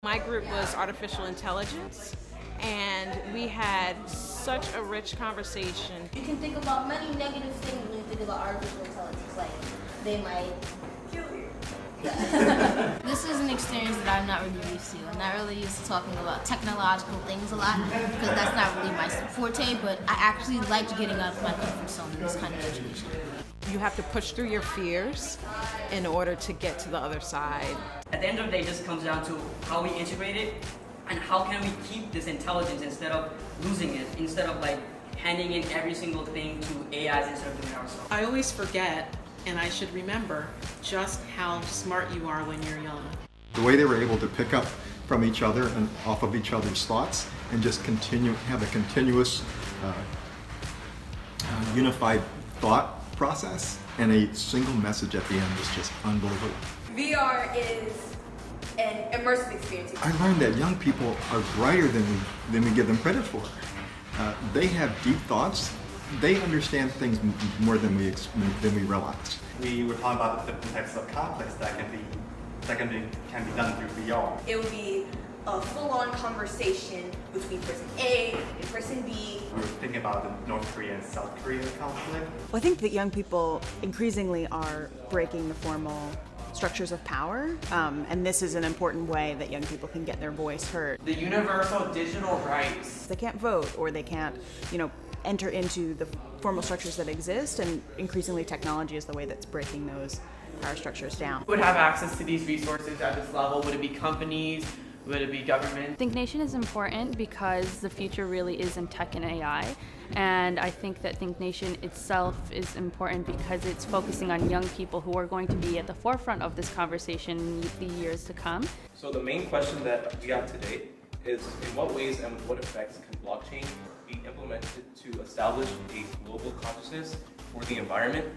My group was artificial intelligence, and we had such a rich conversation. You can think about many negative things when you think about artificial intelligence, like they might kill you. This is an experience that I'm not really used to. I'm not really used to talking about technological things a lot because that's not really my forte, but I actually liked getting out of my comfort zone in this kind of situation. You have to push through your fears in order to get to the other side. At the end of the day, it just comes down to how we integrate it and how can we keep this intelligence instead of losing it, instead of like handing in every single thing to AIs instead of doing it ourselves. I always forget, and I should remember, just how smart you are when you're young. The way they were able to pick up from each other and off of each other's thoughts and just have a continuous unified thought process and a single message at the end is just unbelievable. VR is an immersive experience. I learned that young people are brighter than we give them credit for. They have deep thoughts. They understand things more than we realize. We were talking about the different types of conflicts that can be done through VR. It will be a full-on conversation between person A and person B. We were thinking about the North Korea and South Korea conflict. Well, I think that young people increasingly are breaking the formal structures of power, and this is an important way that young people can get their voice heard. The universal digital rights. They can't vote, or they can't, enter into the formal structures that exist, and increasingly technology is the way that's breaking those power structures down. Who would have access to these resources at this level? Would it be companies? Would it be government? ThinkNation is important because the future really is in tech and AI, and I think that ThinkNation itself is important because it's focusing on young people who are going to be at the forefront of this conversation in the years to come. So the main question that we have today is, in what ways and with what effects can blockchain be implemented to establish a global consciousness for the environment?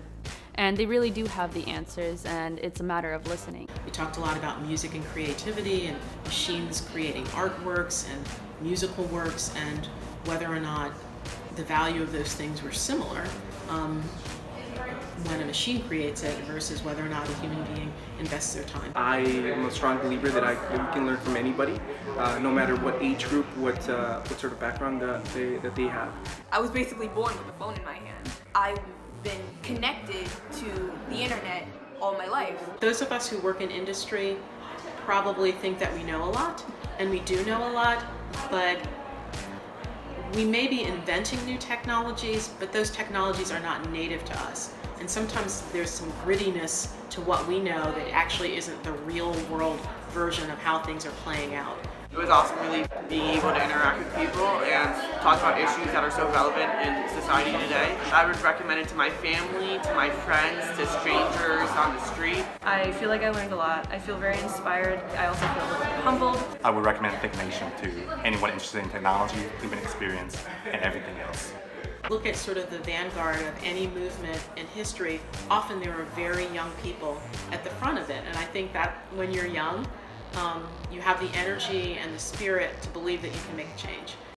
And they really do have the answers, and it's a matter of listening. We talked a lot about music and creativity and machines creating artworks and musical works and whether or not the value of those things were similar when a machine creates it versus whether or not a human being invests their time. I am a strong believer that we can learn from anybody, no matter what age group, what sort of background that they have. I was basically born with a phone in my hand. I've been connected to the internet all my life. Those of us who work in industry probably think that we know a lot, and we do know a lot, but we may be inventing new technologies, but those technologies are not native to us. And sometimes there's some grittiness to what we know that actually isn't the real world version of how things are playing out. It was awesome really being able to interact with people and talk about issues that are so relevant in society today. I would recommend it to my family, to my friends, to strangers on the street. I feel like I learned a lot. I feel very inspired. I also feel a little bit humbled. I would recommend ThinkNation to anyone interested in technology, human experience, and everything else. Look at sort of the vanguard of any movement in history. Often there are very young people at the front of it, and I think that when you're young, you have the energy and the spirit to believe that you can make a change.